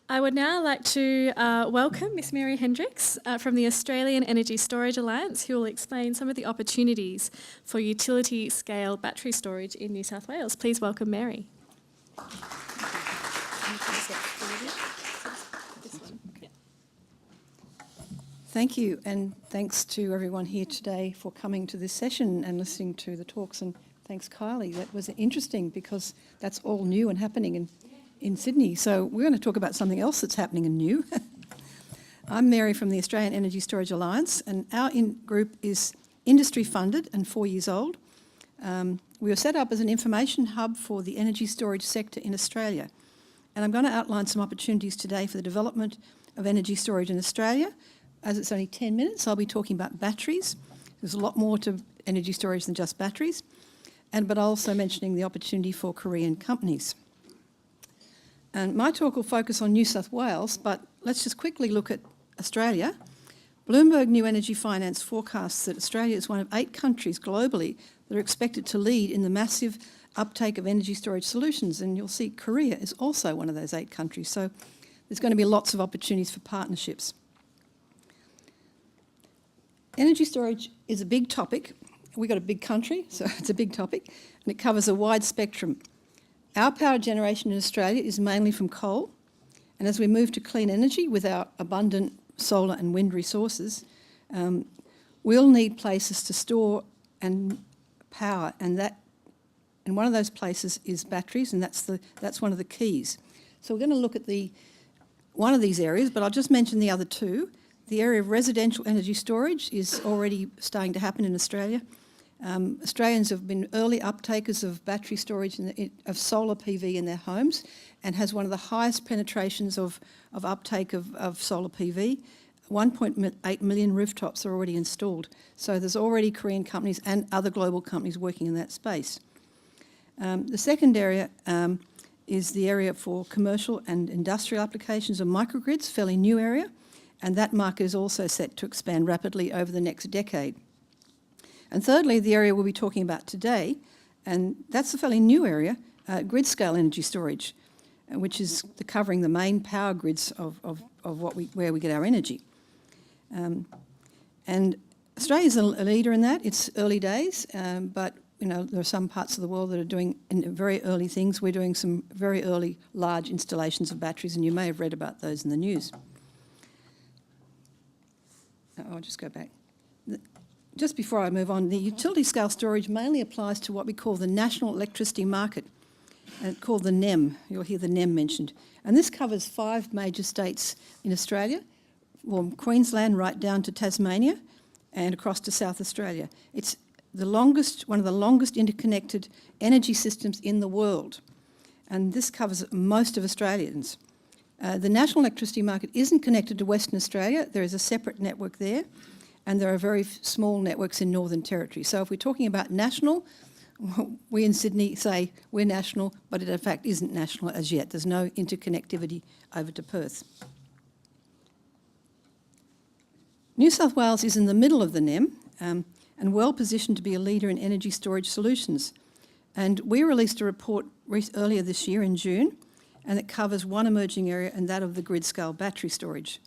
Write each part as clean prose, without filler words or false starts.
I would now like to welcome Miss Mary Hendricks from the Australian Energy Storage Alliance, who will explain some of the opportunities for utility-scale battery storage in New South Wales. Please welcome Mary. Thank you, and thanks to everyone here today for coming to this session and listening to the talks, and thanks Kylie. That was interesting because that's all new and happening in Sydney. So we're going to talk about something else that's happening and new. I'm Mary from the Australian Energy Storage Alliance, and our group is industry funded and 4 years old. We were set up as an information hub for the energy storage sector in Australia, and I'm going to outline some opportunities today for the development of energy storage in Australia. As it's only 10 minutes, I'll be talking about batteries. There's a lot more to energy storage than just batteries, but also mentioning the opportunity for Korean companies. And my talk will focus on New South Wales, but let's just quickly look at Australia. Bloomberg New Energy Finance forecasts that Australia is one of 8 countries globally that are expected to lead in the massive uptake of energy storage solutions, and you'll see Korea is also one of those 8 countries. So there's going to be lots of opportunities for partnerships. Energy storage is a big topic. We've got a big country, so it's a big topic, and it covers a wide spectrum. Our power generation in Australia is mainly from coal, and as we move to clean energy with our abundant solar and wind resources, we'll need places to store and power, and one of those places is batteries, and that's one of the keys. So we're going to look at one of these areas, but I'll just mention the other 2. The area of residential energy storage is already starting to happen in Australia. Australians have been early uptakers of battery storage of solar PV in their homes, and has one of the highest penetrations of uptake of solar PV. 1.8 million rooftops are already installed. So there's already Korean companies and other global companies working in that space. The second area is the area for commercial and industrial applications of microgrids, fairly new area, and that market is also set to expand rapidly over the next decade. And thirdly, the area we'll be talking about today, and that's a fairly new area, grid-scale energy storage, which is covering the main power grids of where we get our energy. And Australia's a leader in that. It's early days, but there are some parts of the world that are doing very early things. We're doing some very early large installations of batteries, and you may have read about those in the news. I'll just go back. Just before I move on, the utility scale storage mainly applies to what we call the national electricity market, called the NEM. You'll hear the NEM mentioned. And this covers 5 major states in Australia, from Queensland right down to Tasmania and across to South Australia. It's one of the longest interconnected energy systems in the world. And this covers most of Australians. The national electricity market isn't connected to Western Australia. There is a separate network there, and there are very small networks in Northern Territory. So if we're talking about national, we in Sydney say we're national, but it in fact isn't national as yet. There's no interconnectivity over to Perth. New South Wales is in the middle of the NEM and well positioned to be a leader in energy storage solutions. And we released a report earlier this year in June, and it covers one emerging area, and that of the grid-scale battery storage.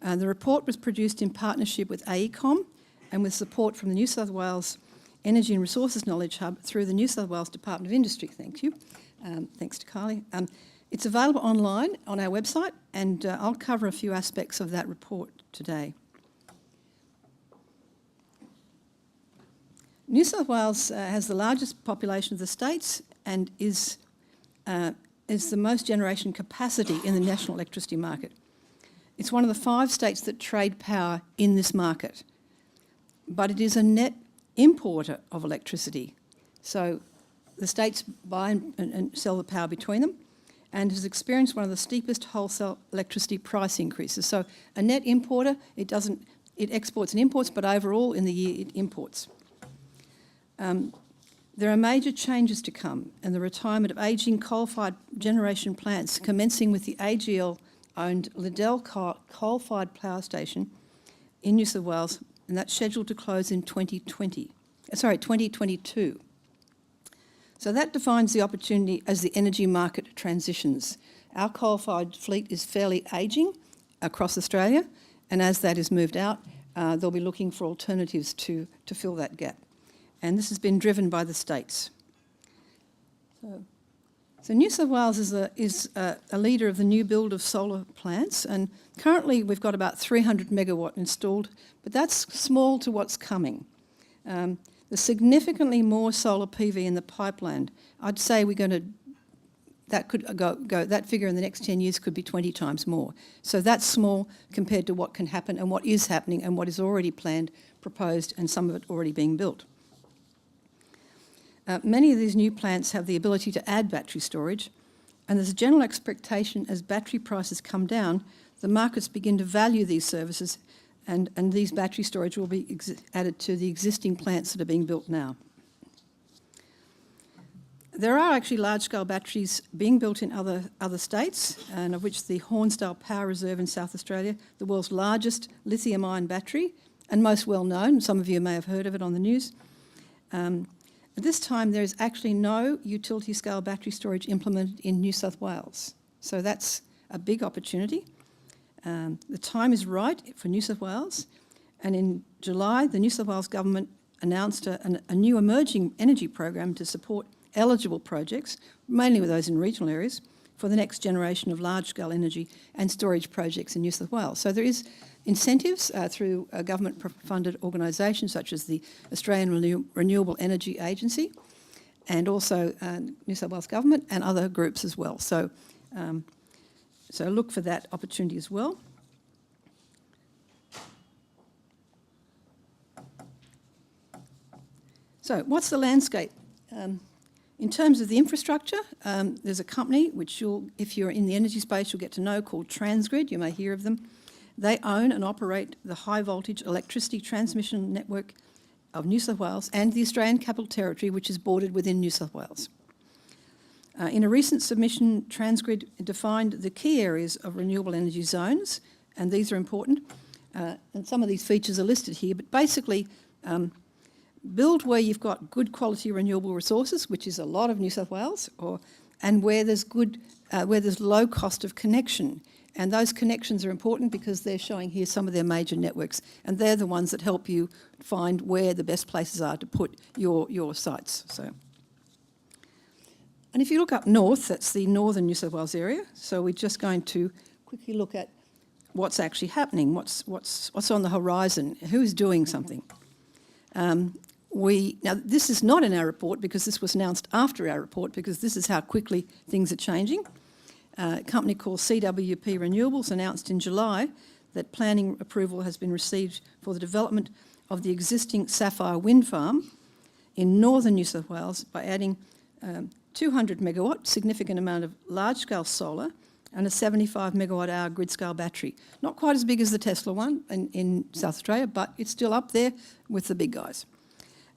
The report was produced in partnership with AECOM and with support from the New South Wales Energy and Resources Knowledge Hub through the New South Wales Department of Industry. Thank you. Thanks to Kylie. It's available online on our website, and I'll cover a few aspects of that report today. New South Wales has the largest population of the states and is the most generation capacity in the national electricity market. It's one of the 5 states that trade power in this market, but it is a net importer of electricity. So the states buy and sell the power between them, and has experienced one of the steepest wholesale electricity price increases. So a net importer, it exports and imports, but overall in the year it imports. There are major changes to come, and the retirement of ageing coal-fired generation plants, commencing with the AGL-owned Liddell coal-fired power station in New South Wales, and that's scheduled to close in 2022. So that defines the opportunity as the energy market transitions. our coal-fired fleet is fairly ageing across Australia, and as that is moved out, they'll be looking for alternatives to fill that gap. And this has been driven by the states. So New South Wales is a leader of the new build of solar plants, and currently we've got about 300 megawatt installed, but that's small to what's coming. There's significantly more solar PV in the pipeline. I'd say that figure in the next 10 years could be 20 times more. So that's small compared to what can happen and what is happening and what is already planned, proposed, and some of it already being built. Many of these new plants have the ability to add battery storage, and there's a general expectation as battery prices come down, the markets begin to value these services, and these battery storage will be added to the existing plants that are being built now. There are actually large-scale batteries being built in other states, and of which the Hornsdale Power Reserve in South Australia, the world's largest lithium-ion battery, and most well-known, some of you may have heard of it on the news. At this time, there is actually no utility-scale battery storage implemented in New South Wales. So that's a big opportunity. The time is right for New South Wales, and in July, the New South Wales government announced a new emerging energy program to support eligible projects, mainly with those in regional areas, for the next generation of large-scale energy and storage projects in New South Wales. So there is incentives through government-funded organisations such as the Australian Renewable Energy Agency, and also New South Wales Government and other groups as well. So look for that opportunity as well. So what's the landscape? In terms of the infrastructure, there's a company which if you're in the energy space, you'll get to know, called Transgrid. You may hear of them. They own and operate the high voltage electricity transmission network of New South Wales and the Australian Capital Territory, which is bordered within New South Wales. In a recent submission, Transgrid defined the key areas of renewable energy zones, and these are important. And some of these features are listed here, but basically, build where you've got good quality renewable resources, which is a lot of New South Wales, and where there's low cost of connection. And those connections are important because they're showing here some of their major networks, and they're the ones that help you find where the best places are to put your sites. And if you look up north, that's the northern New South Wales area. So we're just going to quickly look at what's actually happening, what's on the horizon, who's doing something. Now, this is not in our report because this was announced after our report, because this is how quickly things are changing. A company called CWP Renewables announced in July that planning approval has been received for the development of the existing Sapphire wind farm in northern New South Wales by adding 200 megawatt, significant amount of large-scale solar, and a 75 megawatt-hour grid-scale battery. Not quite as big as the Tesla one in South Australia, but it's still up there with the big guys.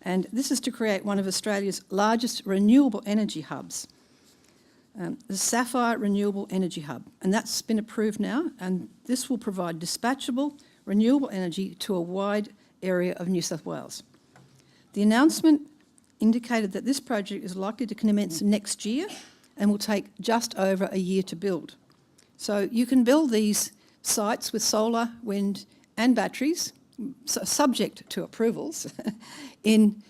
And this is to create one of Australia's largest renewable energy hubs, the Sapphire Renewable Energy Hub. And that's been approved now, and this will provide dispatchable renewable energy to a wide area of New South Wales. The announcement indicated that this project is likely to commence next year and will take just over a year to build. So you can build these sites with solar, wind and batteries, subject to approvals, in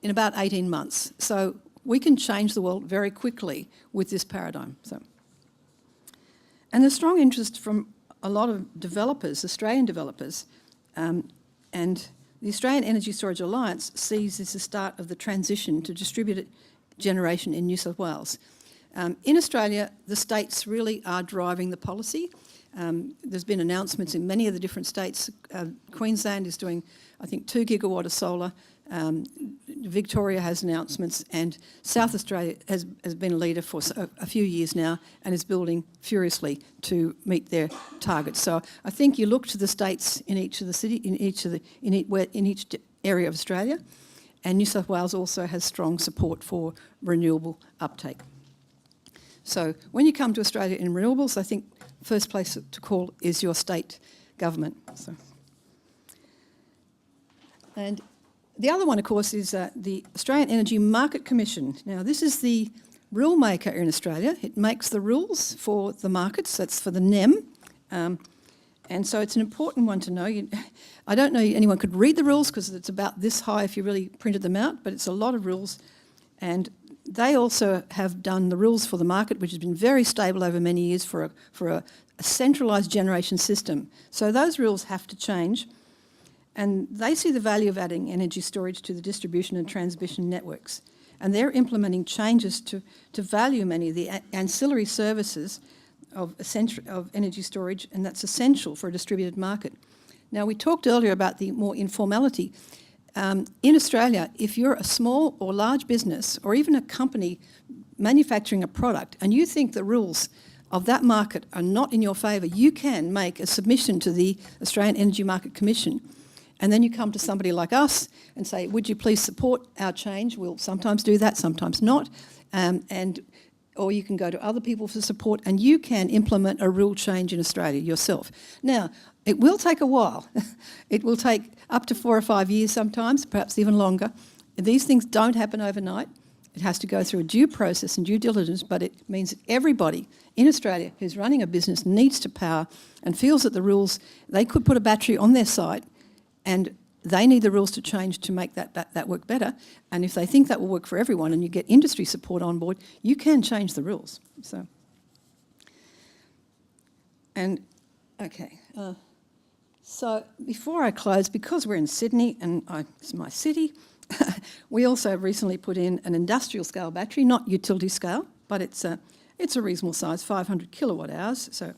about 18 months. So we can change the world very quickly with this paradigm. And there's strong interest from a lot of developers, Australian developers, and the Australian Energy Storage Alliance sees this as the start of the transition to distributed generation in New South Wales. In Australia, the states really are driving the policy. There's been announcements in many of the different states. Queensland is doing, I think, 2 gigawatt of solar. Victoria has announcements, and South Australia has been a leader for a few years now and is building furiously to meet their targets. So I think you look to the states in each of the city, in each area of Australia, and New South Wales also has strong support for renewable uptake. So when you come to Australia in renewables, I think first place to call is your state government. And the other one, of course, is the Australian Energy Market Commission. Now, this is the rule maker in Australia. It makes the rules for the markets, that's for the NEM. And so it's an important one to know. I don't know anyone could read the rules because it's about this high if you really printed them out, but it's a lot of rules. And they also have done the rules for the market, which has been very stable over many years for a centralised generation system. So those rules have to change. And they see the value of adding energy storage to the distribution and transmission networks. And they're implementing changes to value many of the ancillary services of energy storage, and that's essential for a distributed market. Now, we talked earlier about the more informality. In Australia, if you're a small or large business, or even a company manufacturing a product, and you think the rules of that market are not in your favour, you can make a submission to the Australian Energy Market Commission. And then you come to somebody like us and say, would you please support our change? We'll sometimes do that, sometimes not. Or you can go to other people for support, and you can implement a rule change in Australia yourself. Now, it will take a while. It will take up to 4 or 5 years sometimes, perhaps even longer. These things don't happen overnight. It has to go through a due process and due diligence, but it means that everybody in Australia who's running a business needs to power and feels that the rules, they could put a battery on their site and they need the rules to change to make that work better. And if they think that will work for everyone and you get industry support on board, you can change the rules. So before I close, because we're in Sydney and it's my city, we also recently put in an industrial scale battery, not utility scale, but it's a reasonable size, 500 kilowatt hours, so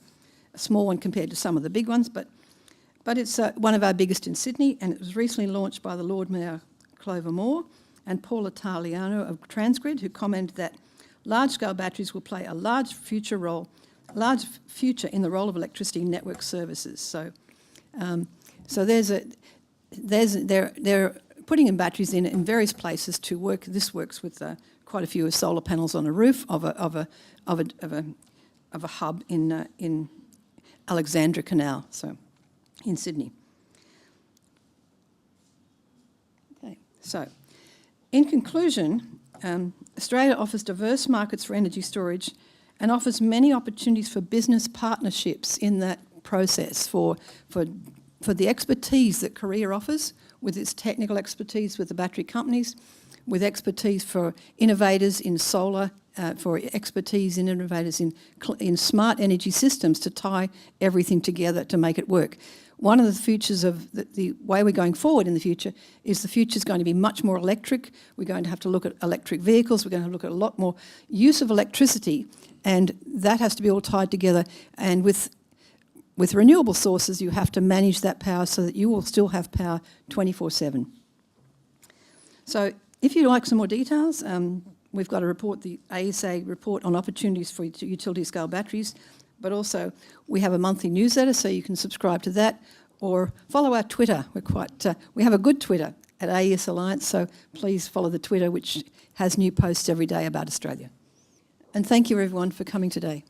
a small one compared to some of the big ones, but it's one of our biggest in Sydney, and it was recently launched by the Lord Mayor Clover Moore and Paul Italiano of Transgrid, who commented that large-scale batteries will play a large future in the role of electricity network services. So they're putting in batteries in various places to work. This works with quite a few solar panels on a roof of a hub in Alexandra Canal. So. In Sydney. Okay, so in conclusion, Australia offers diverse markets for energy storage and offers many opportunities for business partnerships in that process for the expertise that Korea offers, with its technical expertise with the battery companies, with expertise for innovators in solar, for expertise in innovators in smart energy systems to tie everything together to make it work. One of the futures of the way we're going forward in the future is the future is going to be much more electric. We're going to have to look at electric vehicles. We're going to look at a lot more use of electricity, and that has to be all tied together. And with renewable sources, you have to manage that power so that you will still have power 24/7. So if you'd like some more details, we've got a report, the ASA report on opportunities for utility scale batteries, but also we have a monthly newsletter, so you can subscribe to that or follow our Twitter. We have a good Twitter at AES Alliance, so please follow the Twitter, which has new posts every day about Australia. And thank you everyone for coming today.